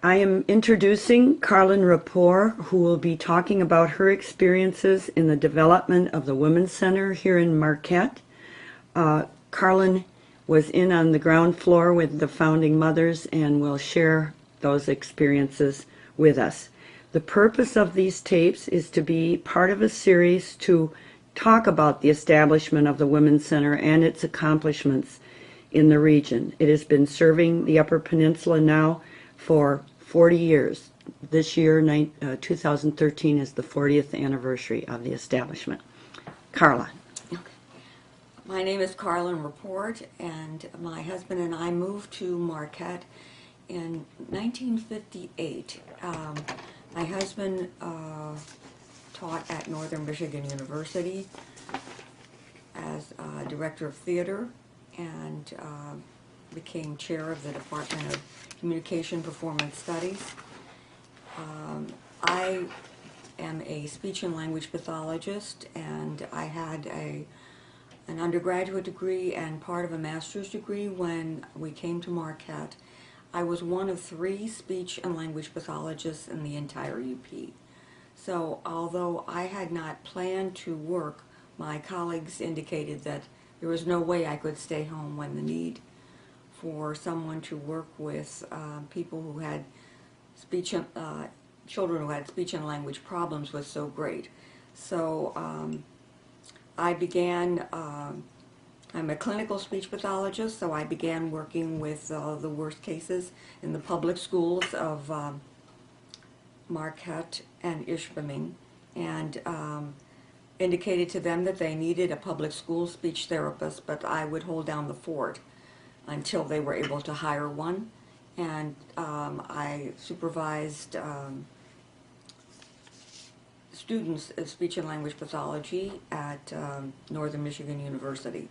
I am introducing Karlyn Rapport, who will be talking about her experiences in the development of the Women's Center here in Marquette. Karlyn was in on the ground floor with the founding mothers and will share those experiences with us. The purpose of these tapes is to be part of a series to talk about the establishment of the Women's Center and its accomplishments in the region. It has been serving the Upper Peninsula now for 40 years. This year, 2013, is the 40th anniversary of the establishment. Karla. Okay. My name is Karlyn Rapport, and my husband and I moved to Marquette in 1958. My husband taught at Northern Michigan University as director of theater and became chair of the Department of Communication Performance Studies. I am a speech and language pathologist, and I had an undergraduate degree and part of a master's degree when we came to Marquette. I was one of 3 speech and language pathologists in the entire UP. So although I had not planned to work, my colleagues indicated that there was no way I could stay home when the need for someone to work with people who had children who had speech and language problems was so great. So I began, I'm a clinical speech pathologist, so I began working with the worst cases in the public schools of Marquette and Ishpeming, and indicated to them that they needed a public school speech therapist, but I would hold down the fort until they were able to hire one. And I supervised students of speech and language pathology at Northern Michigan University.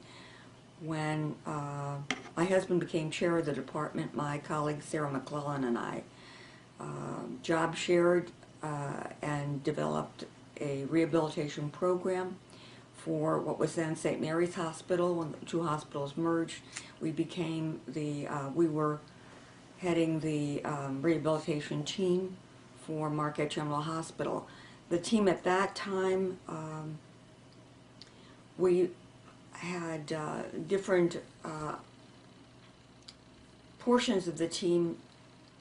When my husband became chair of the department, my colleague Sarah McClelland and I job shared and developed a rehabilitation program for what was then St. Mary's Hospital. When the 2 hospitals merged, we became we were heading the rehabilitation team for Marquette General Hospital. The team at that time, we had different portions of the team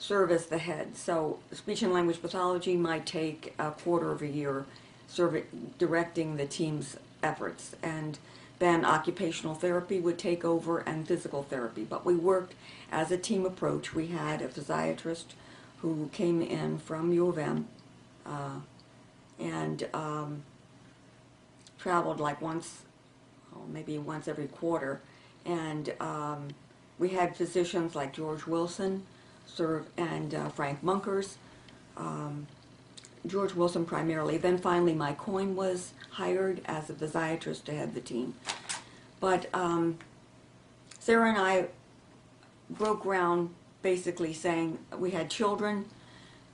serve as the head. So speech and language pathology might take a quarter of a year directing the team's efforts, and then occupational therapy would take over and physical therapy. But we worked as a team approach. We had a physiatrist who came in from U of M and traveled like once, maybe once every quarter. And we had physicians like George Wilson and Frank Munkers. George Wilson primarily. Then finally Mike Coyne was hired as a physiatrist to head the team. But Sarah and I broke ground basically saying we had children.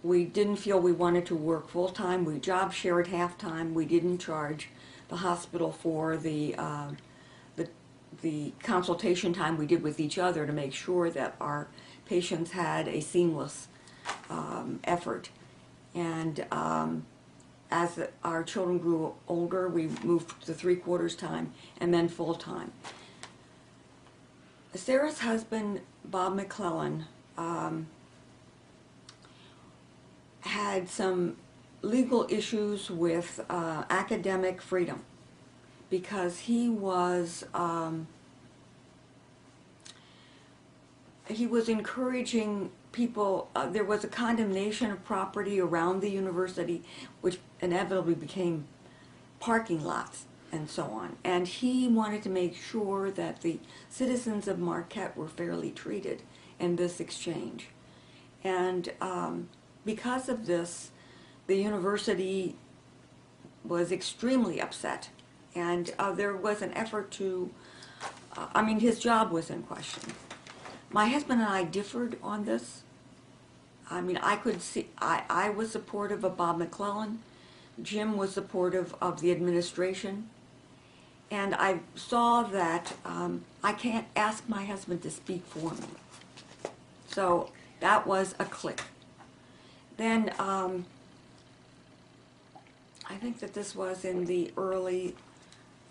We didn't feel we wanted to work full-time. We job shared half-time. We didn't charge the hospital for the consultation time we did with each other to make sure that our patients had a seamless effort. And as our children grew older, we moved to 3/4 time and then full time. Sarah's husband, Bob McClelland, had some legal issues with academic freedom because he was encouraging people. There was a condemnation of property around the university, which inevitably became parking lots and so on. And he wanted to make sure that the citizens of Marquette were fairly treated in this exchange. And because of this, the university was extremely upset. And there was an effort to, his job was in question. My husband and I differed on this. I could see, I was supportive of Bob McClelland. Jim was supportive of the administration. And I saw that I can't ask my husband to speak for me. So that was a click. Then I think that this was in the early,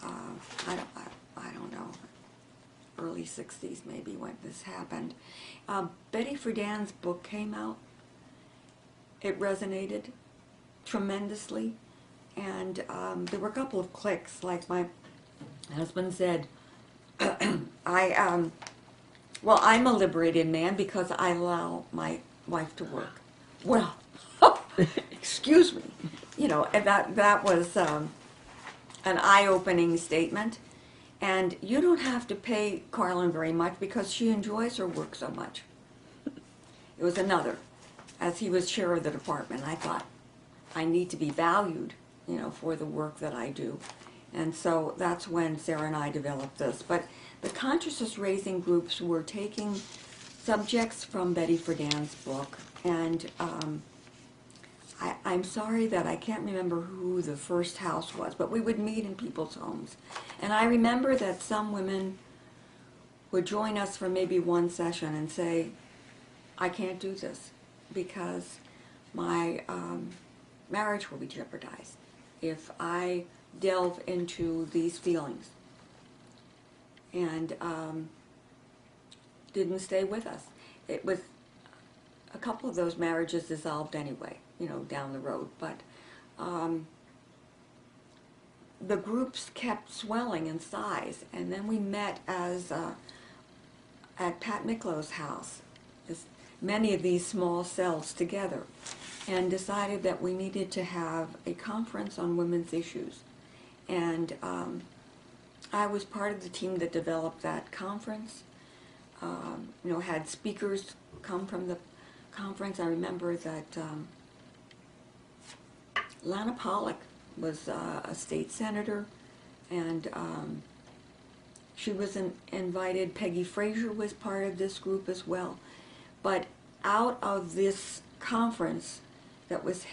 I don't know, early 60s maybe when this happened. Betty Friedan's book came out. It resonated tremendously, and there were a couple of clicks. Like my husband said, well, I'm a liberated man because I allow my wife to work. Well, excuse me, you know, and that was an eye-opening statement. And you don't have to pay Karlyn very much because she enjoys her work so much. It was another. As he was chair of the department, I thought, I need to be valued, you know, for the work that I do. And so that's when Sarah and I developed this. But the consciousness raising groups were taking subjects from Betty Friedan's book, and I'm sorry that I can't remember who the first house was, but we would meet in people's homes. And I remember that some women would join us for maybe one session and say, I can't do this because my marriage will be jeopardized if I delve into these feelings. And didn't stay with us. It was a couple of those marriages dissolved anyway, you know, down the road. But the groups kept swelling in size, and then we met as at Pat Miklow's house, many of these small cells together, and decided that we needed to have a conference on women's issues. And I was part of the team that developed that conference. You know, had speakers come from the conference. I remember that Lana Pollock was a state senator, and she was invited. Peggy Fraser was part of this group as well. But out of this conference that was,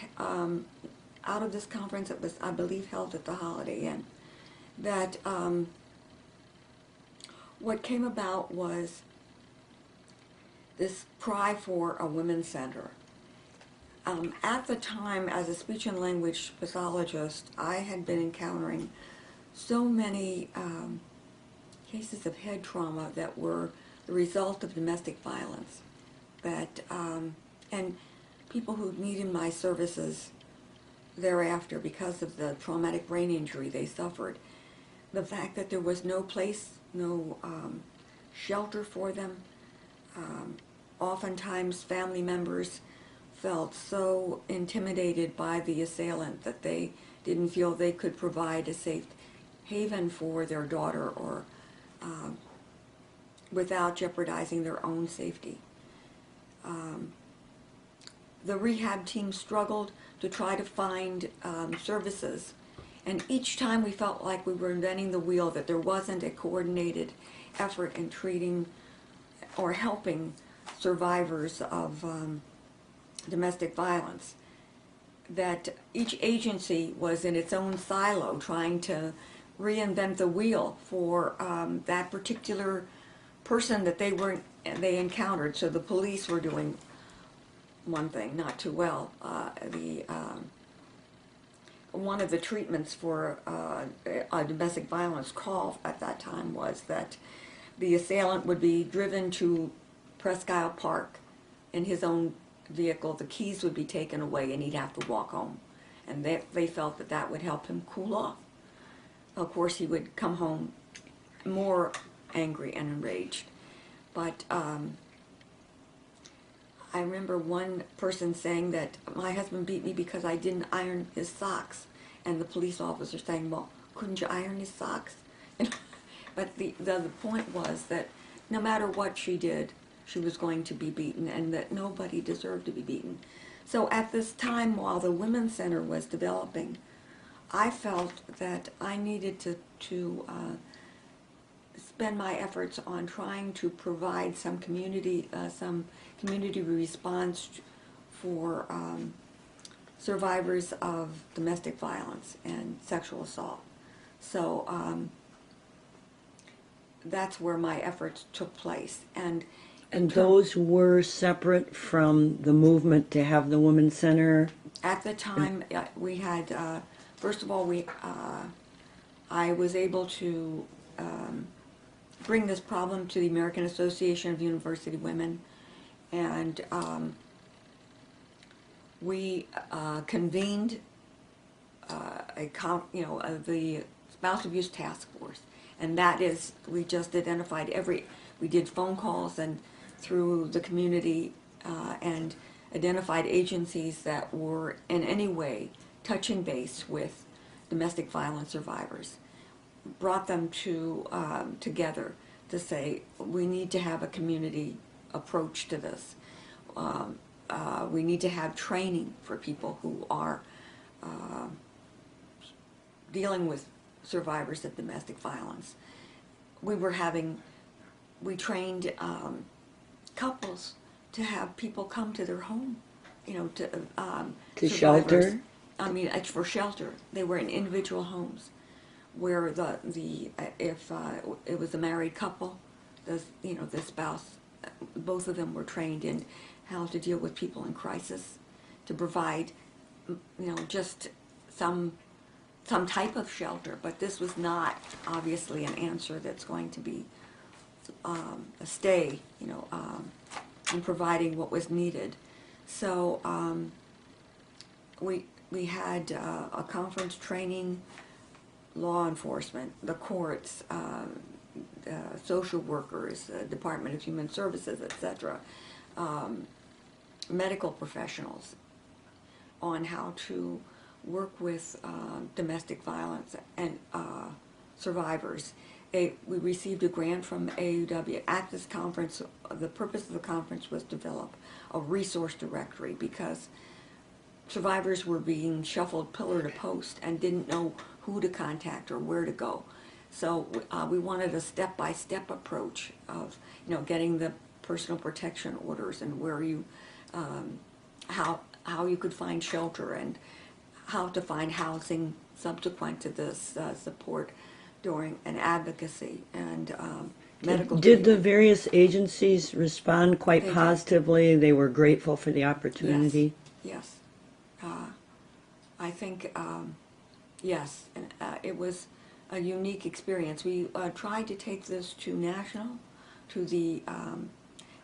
I believe, held at the Holiday Inn, that what came about was this cry for a women's center. At the time, as a speech and language pathologist, I had been encountering so many cases of head trauma that were the result of domestic violence, that and people who needed my services thereafter because of the traumatic brain injury they suffered. The fact that there was no place, no shelter for them. Oftentimes family members felt so intimidated by the assailant that they didn't feel they could provide a safe haven for their daughter or without jeopardizing their own safety. The rehab team struggled to try to find services, and each time we felt like we were inventing the wheel, that there wasn't a coordinated effort in treating or helping survivors of domestic violence, that each agency was in its own silo trying to reinvent the wheel for that particular person that they encountered. So the police were doing one thing not too well. One of the treatments for a domestic violence call at that time was that the assailant would be driven to Presque Isle Park in his own vehicle. The keys would be taken away and he'd have to walk home. And they felt that that would help him cool off. Of course, he would come home more angry and enraged. But I remember one person saying that my husband beat me because I didn't iron his socks. And the police officer saying, well, couldn't you iron his socks? But the point was that no matter what she did, she was going to be beaten, and that nobody deserved to be beaten. So at this time, while the Women's Center was developing, I felt that I needed to spend my efforts on trying to provide some community response for survivors of domestic violence and sexual assault. So that's where my efforts took place. And And those were separate from the movement to have the Women's Center? At the time, we had, first of all, I was able to bring this problem to the American Association of University Women, and we convened the Spouse Abuse Task Force, and that is, we just identified we did phone calls and through the community and identified agencies that were in any way touching base with domestic violence survivors, brought them together to say we need to have a community approach to this. We need to have training for people who are dealing with survivors of domestic violence. We trained couples to have people come to their home, to shelter? For shelter. They were in individual homes where if it was a married couple, the spouse, both of them were trained in how to deal with people in crisis, to provide, just some type of shelter. But this was not obviously an answer that's going to be a stay, in providing what was needed. So we had a conference training law enforcement, the courts, social workers, Department of Human Services, etc., medical professionals on how to work with domestic violence and survivors. We received a grant from AUW. At this conference, the purpose of the conference was to develop a resource directory because survivors were being shuffled pillar to post and didn't know who to contact or where to go. So we wanted a step-by-step approach of, getting the personal protection orders and where you, how you could find shelter and how to find housing subsequent to this support during an advocacy and medical Did the treatment. various agencies respond quite positively? They were grateful for the opportunity? Yes. I think, yes. And, it was a unique experience. We tried to take this to the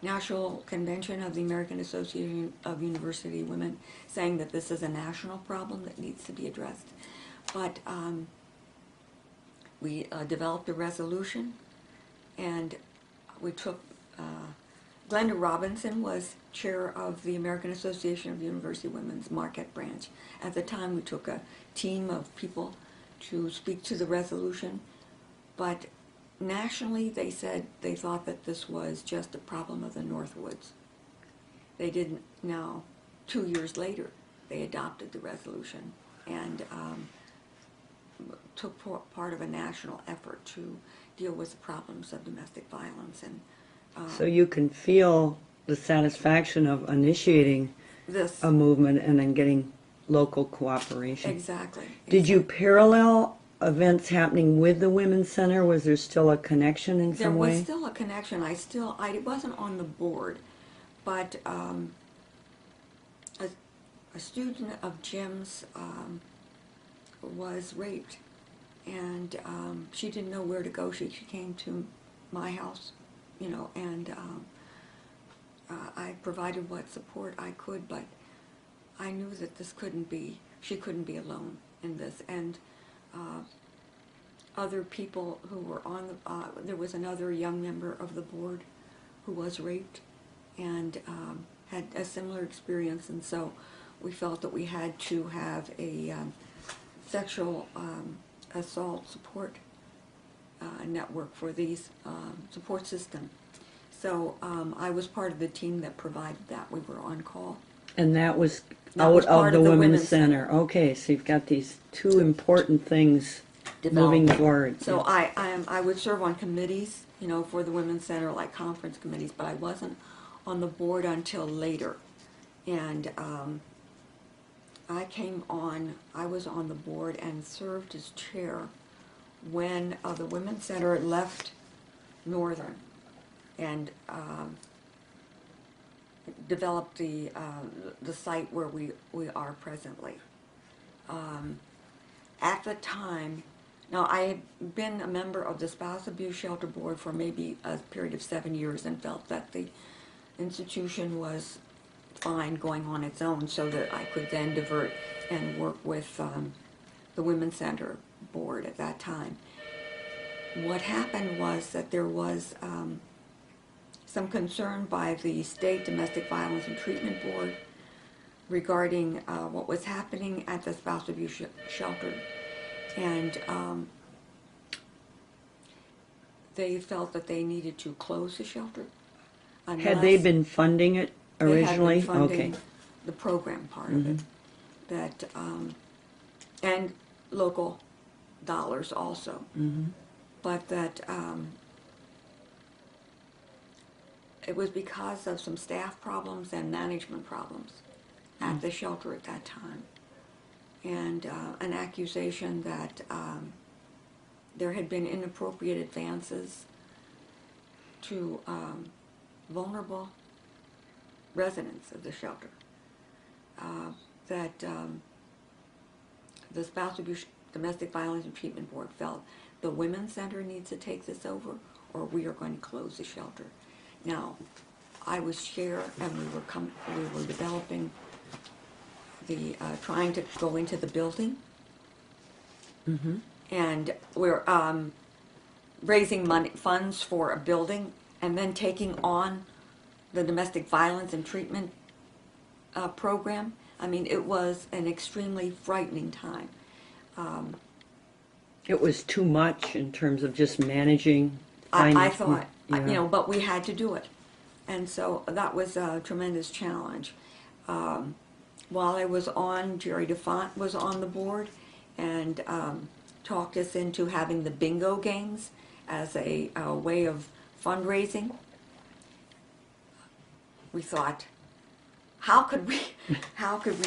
National Convention of the American Association of University Women, saying that this is a national problem that needs to be addressed. But we developed a resolution, and we took, Glenda Robinson was chair of the American Association of University Women's Marquette branch. At the time, we took a team of people to speak to the resolution, but nationally they said they thought that this was just a problem of the Northwoods. They didn't. Now, 2 years later, they adopted the resolution and took part of a national effort to deal with the problems of domestic violence. And so you can feel the satisfaction of initiating a movement and then getting local cooperation. Exactly. Did you parallel events happening with the Women's Center? Was there still a connection in some way? There was still a connection. I wasn't on the board, but a student of Jim's was raped, and she didn't know where to go. She came to my house, and I provided what support I could, but I knew that she couldn't be alone in this. And other people who were on there was another young member of the board who was raped and had a similar experience, and so we felt that we had to have a sexual assault support network for these support system. So I was part of the team that provided that. We were on call. And that was out of the Women's Center. Okay, so you've got these two important things moving forward. So I would serve on committees, for the Women's Center, like conference committees, but I wasn't on the board until later. And I was on the board and served as chair when the Women's Center left Northern. And developed the site where we are presently. At the time, now I had been a member of the Spouse Abuse Shelter Board for maybe a period of 7 years and felt that the institution was fine going on its own, so that I could then divert and work with the Women's Center Board at that time. What happened was that there was some concern by the State Domestic Violence and Treatment Board regarding what was happening at the Spouse Abuse Shelter, and they felt that they needed to close the shelter. Had they been funding it originally? They had been funding Okay. the program part of it, that and local dollars also, but that it was because of some staff problems and management problems at the shelter at that time, and an accusation that there had been inappropriate advances to vulnerable residents of the shelter, that the Spouse Abuse Domestic Violence and Treatment Board felt the Women's Center needs to take this over, or we are going to close the shelter. Now, I was chair, and we were developing the trying to go into the building, and we're raising funds for a building, and then taking on the domestic violence and treatment program. I mean, it was an extremely frightening time. It was too much in terms of just managing. I thought, yeah. but we had to do it. And so that was a tremendous challenge. While I was on, Jerry DeFont was on the board and talked us into having the bingo games as a way of fundraising. We thought, how could we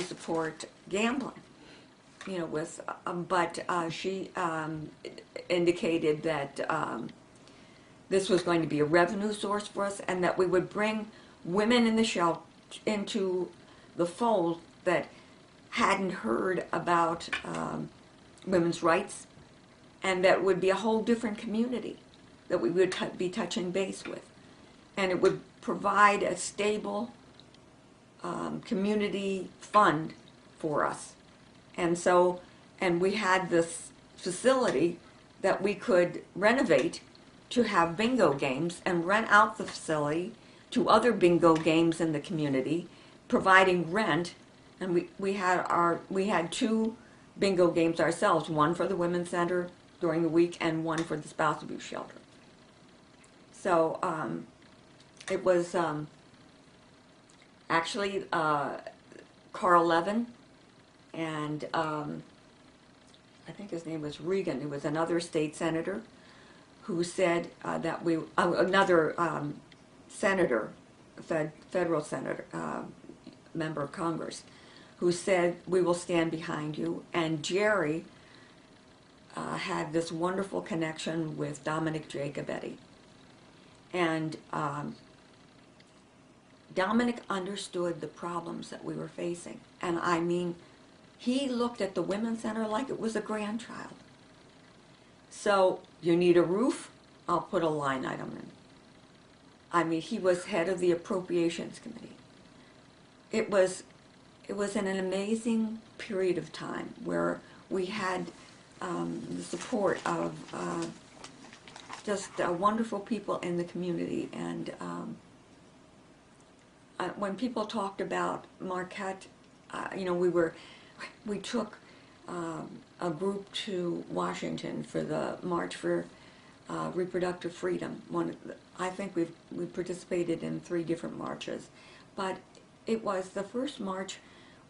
support gambling? But she indicated that this was going to be a revenue source for us, and that we would bring women in the shelter into the fold that hadn't heard about women's rights, and that would be a whole different community that we would be touching base with, and it would provide a stable community fund for us. And we had this facility that we could renovate to have bingo games and rent out the facility to other bingo games in the community, providing rent. And we had 2 bingo games ourselves, one for the Women's Center during the week and one for the Spouse Abuse Shelter. So it was actually Carl Levin and I think his name was Friedan, who was another state senator, who said that another senator, federal senator, member of Congress, who said, we will stand behind you. And Jerry had this wonderful connection with Dominic Jacobetti. And Dominic understood the problems that we were facing. And I mean, he looked at the Women's Center like it was a grandchild. So, you need a roof? I'll put a line item in. I mean, he was head of the Appropriations Committee. It was an amazing period of time where we had the support of just wonderful people in the community. And when people talked about Marquette, we took a group to Washington for the March for Reproductive Freedom. I think we participated in 3 different marches, but it was the first march.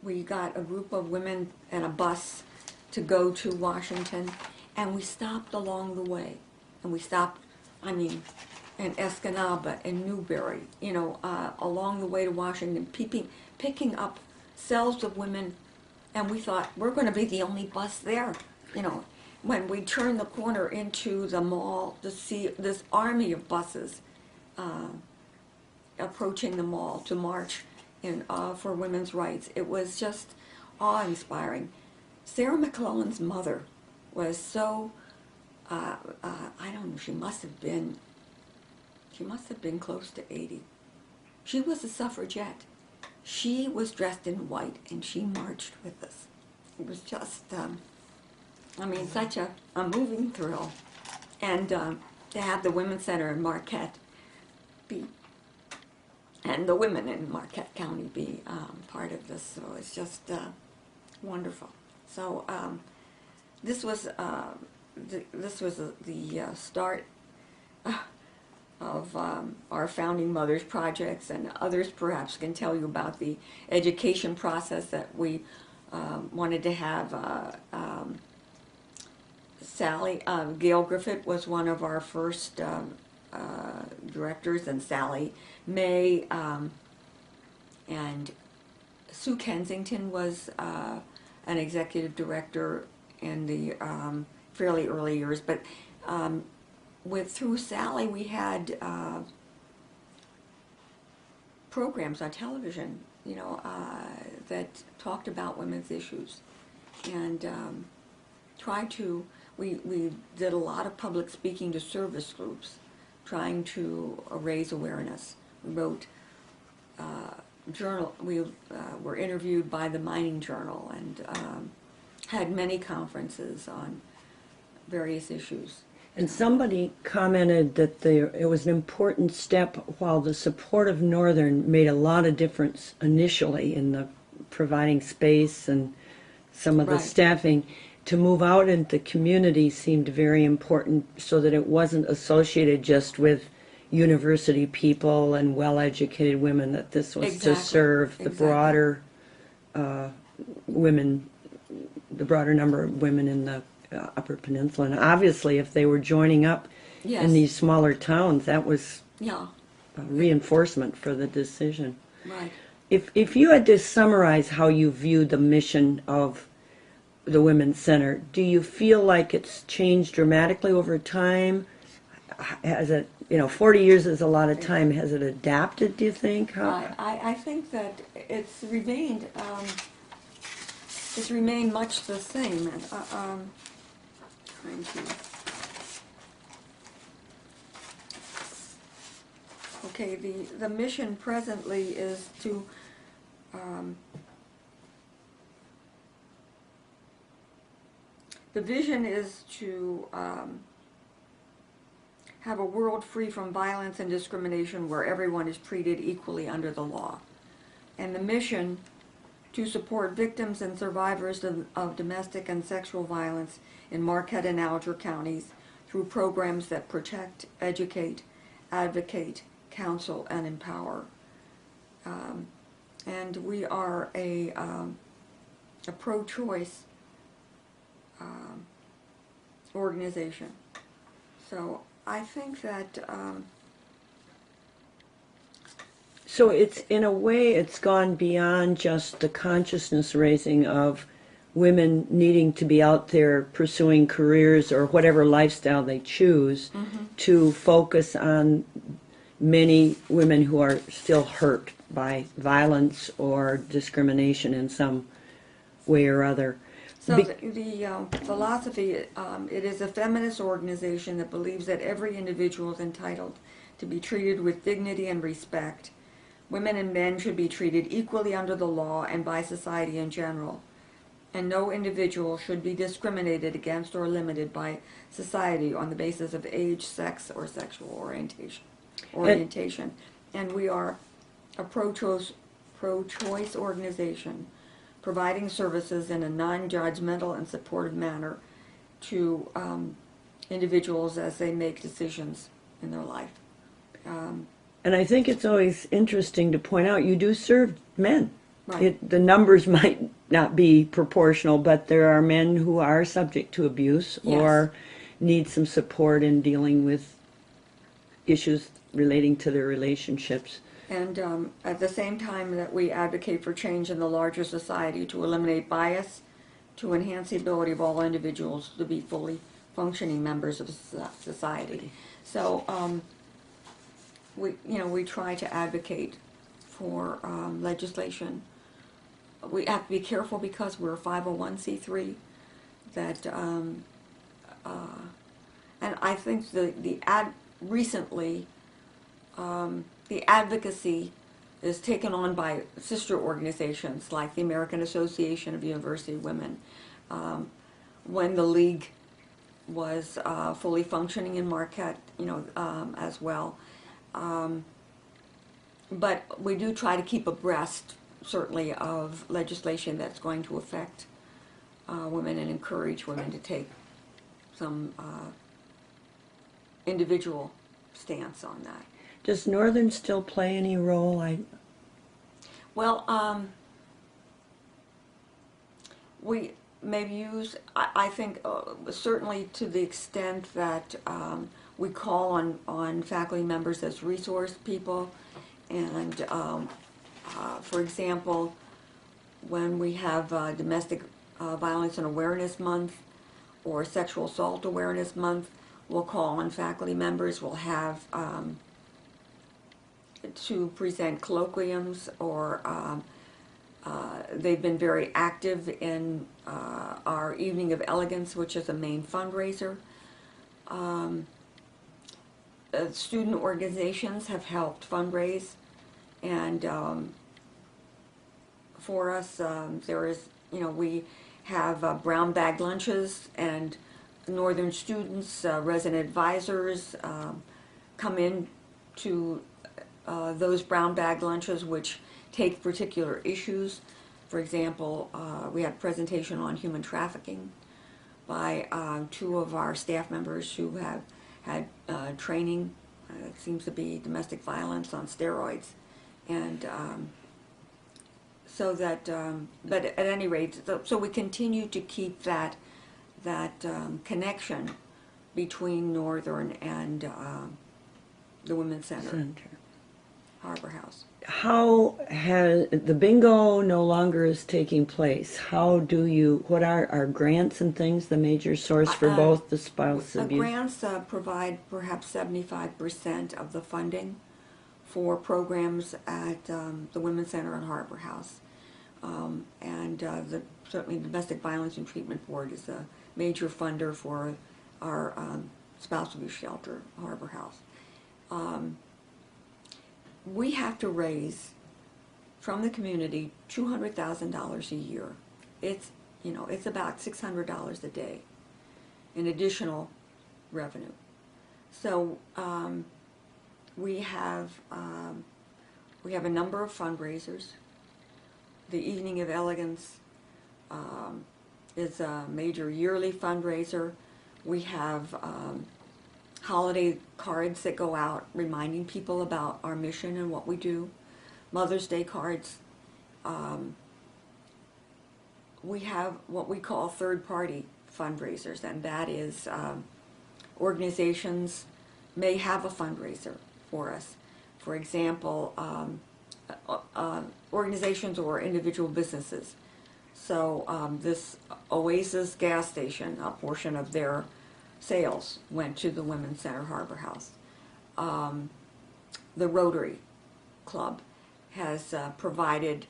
We got a group of women and a bus to go to Washington, and we stopped along the way. And we stopped, in Escanaba and Newberry, along the way to Washington, picking up cells of women, and we thought, we're going to be the only bus there. When we turned the corner into the mall to see this army of buses approaching the mall to march for women's rights. It was just awe-inspiring. Sarah McClelland's mother was so, I don't know, she must have been close to 80. She was a suffragette. She was dressed in white and she marched with us. It was just, such a moving thrill. And to have the Women's Center in Marquette be, and the women in Marquette County be part of this, so it's just wonderful. So this was the start of our Founding Mothers projects, and others perhaps can tell you about the education process that we wanted to have. Sally, Gail Griffith was one of our first directors, and Sally May, and Sue Kensington was an executive director in the fairly early years. But through Sally, we had programs on television, that talked about women's issues, and we did a lot of public speaking to service groups, trying to raise awareness. We wrote journal. We were interviewed by the Mining Journal, and had many conferences on various issues. And somebody commented that it was an important step, while the support of Northern made a lot of difference initially in the providing space and some of the staffing. To move out into the community seemed very important, so that it wasn't associated just with university people and well-educated women, that this was to serve the broader women, the broader number of women in the Upper Peninsula. And obviously, if they were joining up in these smaller towns, that was a reinforcement for the decision. Right. If you had to summarize how you view the mission of the Women's Center, do you feel like it's changed dramatically over time? Has it, 40 years is a lot of time. Has it adapted, do you think? I think that it's remained much the same. And, trying to. Okay, the mission presently is to the vision is to have a world free from violence and discrimination, where everyone is treated equally under the law. And the mission to support victims and survivors of domestic and sexual violence in Marquette and Alger counties through programs that protect, educate, advocate, counsel, and empower. And we are a pro-choice organization. So I think that so it's, in a way, it's gone beyond just the consciousness raising of women needing to be out there pursuing careers or whatever lifestyle they choose, to focus on many women who are still hurt by violence or discrimination in some way or other. So the philosophy, it is a feminist organization that believes that every individual is entitled to be treated with dignity and respect. Women and men should be treated equally under the law and by society in general. And no individual should be discriminated against or limited by society on the basis of age, sex, or sexual orientation. And we are a pro-choice organization, providing services in a non-judgmental and supportive manner to individuals as they make decisions in their life. And I think it's always interesting to point out, you do serve men. Right. The numbers might not be proportional, but there are men who are subject to abuse or need some support in dealing with issues relating to their relationships. And at the same time that we advocate for change in the larger society to eliminate bias, to enhance the ability of all individuals to be fully functioning members of society. So we try to advocate for legislation. We have to be careful because we're a 501c3 that, and I think recently the advocacy is taken on by sister organizations like the American Association of University Women. When the league was fully functioning in Marquette, as well. But we do try to keep abreast, certainly, of legislation that's going to affect women and encourage women to take some individual stance on that. Does Northern still play any role? Well, we may use, I think, certainly to the extent that we call on faculty members as resource people. And, for example, when we have Domestic Violence and Awareness Month or Sexual Assault Awareness Month, we'll call on faculty members. We'll have to present colloquiums, or they've been very active in our Evening of Elegance, which is a main fundraiser. Student organizations have helped fundraise, and for us, there is, we have brown bag lunches, and Northern students, resident advisors come in to those brown bag lunches, which take particular issues. For example, we had a presentation on human trafficking by two of our staff members who have had training. It seems to be domestic violence on steroids. And so that, but at any rate, so we continue to keep that connection between Northern and the Women's Center. Harbor House. How has the bingo no longer is taking place? What are our grants and things the major source for both the spouse abuse? Grants provide perhaps 75% of the funding for programs at the Women's Center and Harbor House. And certainly the Domestic Violence and Treatment Board is a major funder for our spouse abuse shelter, Harbor House. We have to raise from the community $200,000 a year. It's about $600 a day in additional revenue. So we have a number of fundraisers. The Evening of Elegance is a major yearly fundraiser. We have holiday cards that go out reminding people about our mission and what we do. Mother's Day cards. We have what we call third-party fundraisers, and that is organizations may have a fundraiser for us. For example, organizations or individual businesses. So this Oasis gas station, a portion of their sales went to the Women's Center Harbor House. The Rotary Club has provided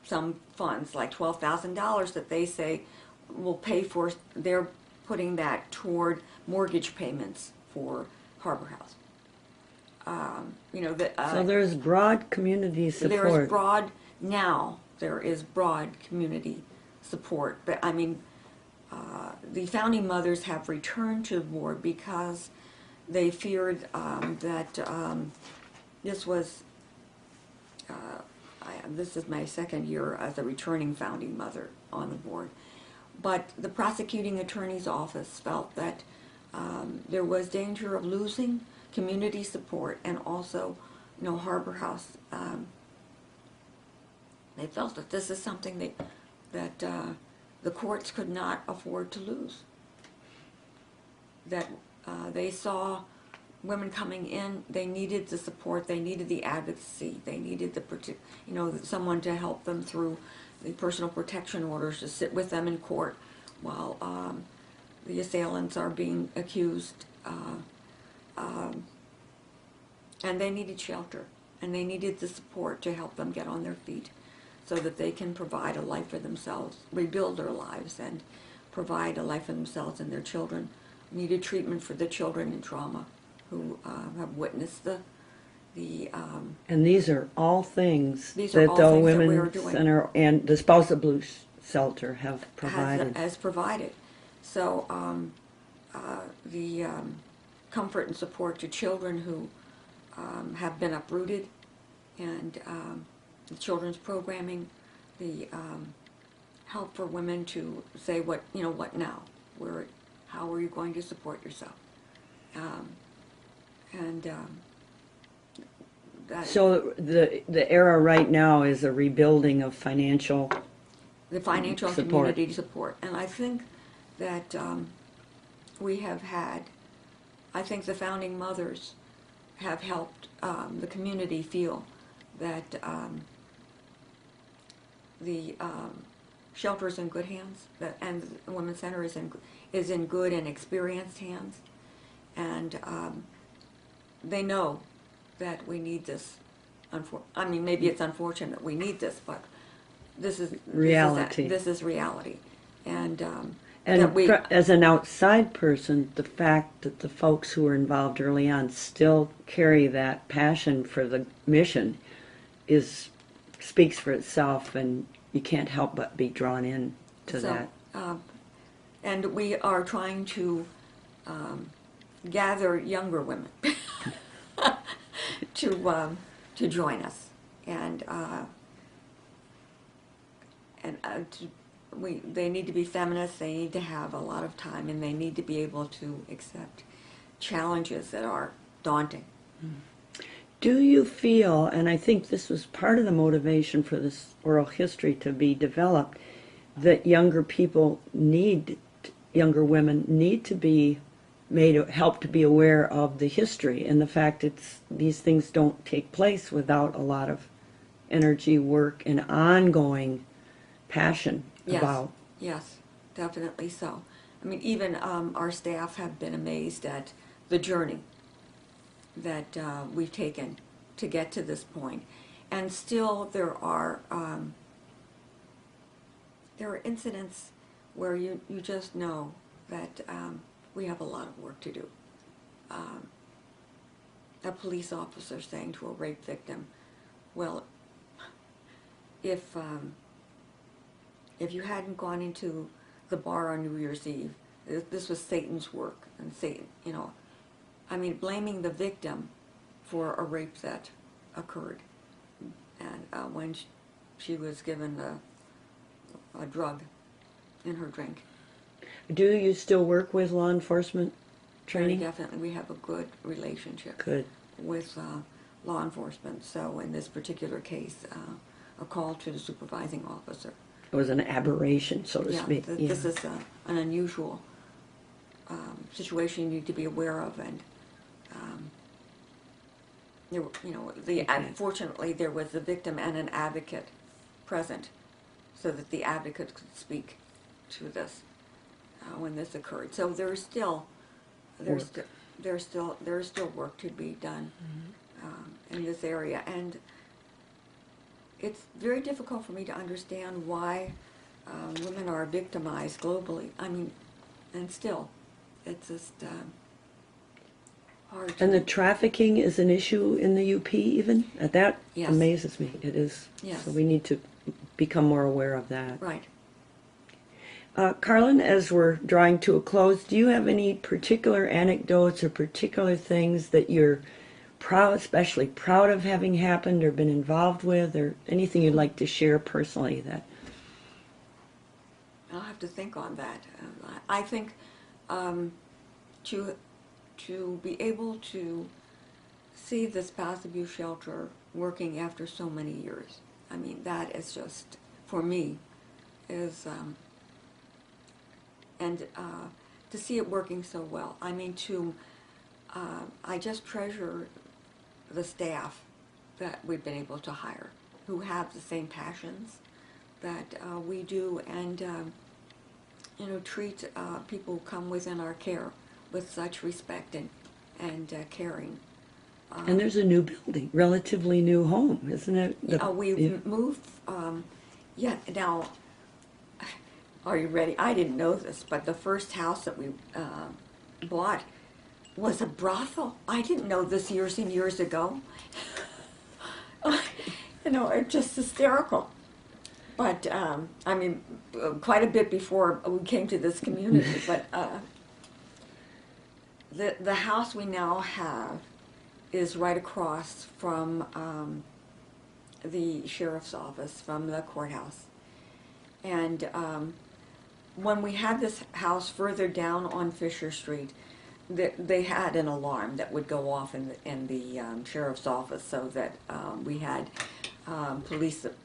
some funds, like $12,000 that they say will pay for. They're putting that toward mortgage payments for Harbor House. So there's broad community support. There is broad community support. But I mean, the founding mothers have returned to the board because they feared that this was, this is my second year as a returning founding mother on the board, but the prosecuting attorney's office felt that there was danger of losing community support, and also, Harbor House, they felt that this is something that the courts could not afford to lose. That they saw women coming in, they needed the support, they needed the advocacy, they needed someone to help them through the personal protection orders, to sit with them in court while the assailants are being accused, and they needed shelter. and they needed the support to help them get on their feet so that they can provide a life for themselves, rebuild their lives, and provide a life for themselves and their children. Needed treatment for the children in trauma who have witnessed and these are all things these are that all the things that we are Women's doing. Center and the Spouse Abuse Shelter have provided. Has provided. So the comfort and support to children who have been uprooted, and the children's programming, the help for women to say what now, how are you going to support yourself, and that So the era right now is a rebuilding of financial the financial and support. community support. And I think that we have had, I think the founding mothers have helped the community feel that the shelter is in good hands, and the Women's Center is in good and experienced hands, and they know that we need this. I mean, maybe it's unfortunate we need this, but this is Reality. This is reality, and And that we as an outside person, the fact that the folks who were involved early on still carry that passion for the mission speaks for itself, and you can't help but be drawn in to that. And we are trying to gather younger women to join us, and they need to be feminists. They need to have a lot of time, and they need to be able to accept challenges that are daunting. Do you feel, and I think this was part of the motivation for this oral history to be developed, that younger women need to be helped to be aware of the history and the fact these things don't take place without a lot of energy, work, and ongoing passion about. Yes, definitely so. I mean, even our staff have been amazed at the journey that we've taken to get to this point, and still there are incidents where you just know that we have a lot of work to do. A police officer saying to a rape victim, "Well, if you hadn't gone into the bar on New Year's Eve, this was Satan's work," and Satan, I mean, blaming the victim for a rape that occurred, and when she was given a drug in her drink. Do you still work with law enforcement training? Definitely, we have a good relationship Good. with law enforcement. So in this particular case, a call to the supervising officer. It was an aberration, so to speak. This is an unusual situation you need to be aware of, and fortunately there was a victim and an advocate present, so that the advocate could speak to this when this occurred. So there's still work to be done in this area, and it's very difficult for me to understand why women are victimized globally. I mean, and still, it's just hard. And the trafficking is an issue in the UP even? That Yes. amazes me. It is. Yes. So we need to become more aware of that. Right. Karlyn, as we're drawing to a close, do you have any particular anecdotes or particular things that you're especially proud of having happened or been involved with, or anything you'd like to share personally that? I'll have to think on that. I think to be able to see the spouse abuse shelter working after so many years, I mean, that is just, for me, is, and to see it working so well. I mean, I just treasure the staff that we've been able to hire, who have the same passions that we do, and treat people who come within our care with such respect and caring. And there's a new building, relatively new home, isn't it? We moved. Yeah. Now, are you ready? I didn't know this, but the first house that we bought was a brothel. I didn't know this years and years ago. It's just hysterical. But I mean, quite a bit before we came to this community. But the house we now have is right across from the sheriff's office, from the courthouse. And when we had this house further down on Fisher Street, they had an alarm that would go off in the sheriff's office, so that we had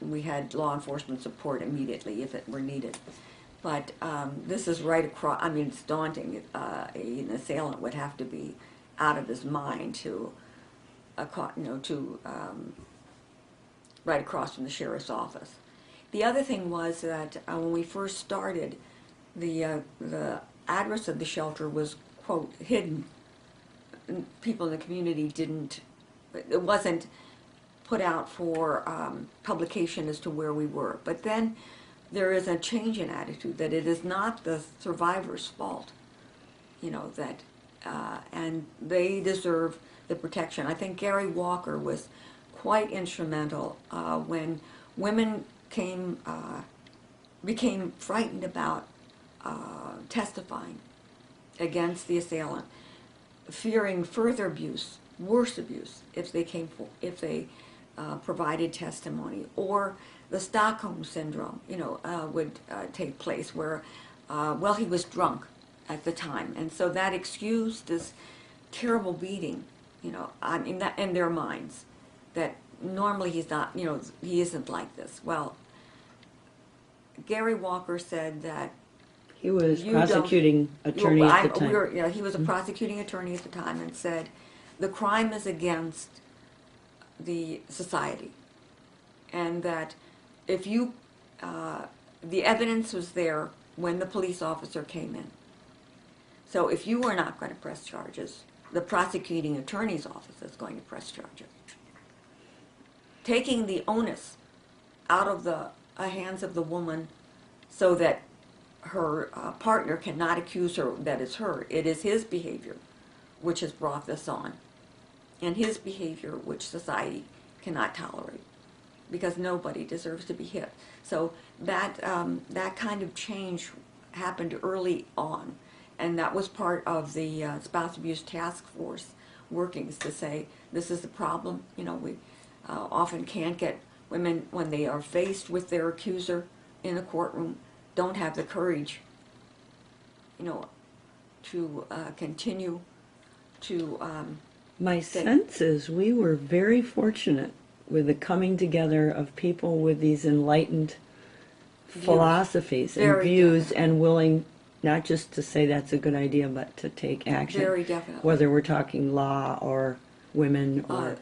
we had law enforcement support immediately if it were needed. But this is right across. I mean, it's daunting. An assailant would have to be out of his mind to, right across from the sheriff's office. The other thing was that when we first started, the address of the shelter was, quote, hidden. People in the community it wasn't put out for publication as to where we were. But then there is a change in attitude, that it is not the survivor's fault, and they deserve the protection. I think Gary Walker was quite instrumental when women became frightened about testifying against the assailant, fearing further abuse, worse abuse, if they provided testimony, or the Stockholm syndrome, would take place, where, he was drunk at the time, and so that excused this terrible beating, I mean, that in their minds, that normally he's not, he isn't like this. Well, Gary Walker said that he was prosecuting attorney at the time. He was a prosecuting attorney at the time, and said the crime is against the society, and that if you, the evidence was there when the police officer came in. So if you are not going to press charges, the prosecuting attorney's office is going to press charges. Taking the onus out of the hands of the woman, so that her partner cannot accuse her that it's her. It is his behavior which has brought this on, and his behavior which society cannot tolerate, because nobody deserves to be hit. So that kind of change happened early on, and that was part of the spouse abuse task force workings, to say this is the problem. We often can't get women, when they are faced with their accuser in a courtroom, don't have the courage, to continue to. My sense is we were very fortunate with the coming together of people with these enlightened philosophies and views, and willing not just to say that's a good idea, but to take action. Very definitely. Whether we're talking law or women or...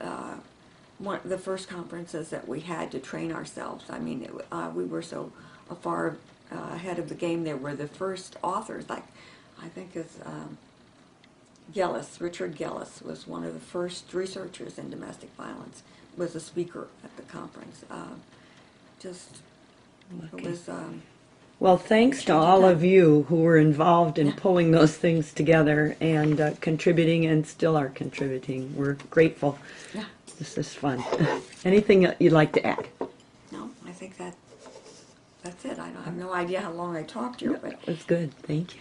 one of the first conferences that we had to train ourselves, I mean, we were so far ahead of the game. There were the first authors, like I think is Richard Gellis was one of the first researchers in domestic violence, was a speaker at the conference. It was... Well, thanks to all of you who were involved in pulling those things together and contributing, and still are contributing. We're grateful. Yeah. This is fun. Anything you'd like to add? No, I think that's it. I have no idea how long I talked here, but That's good. Thank you.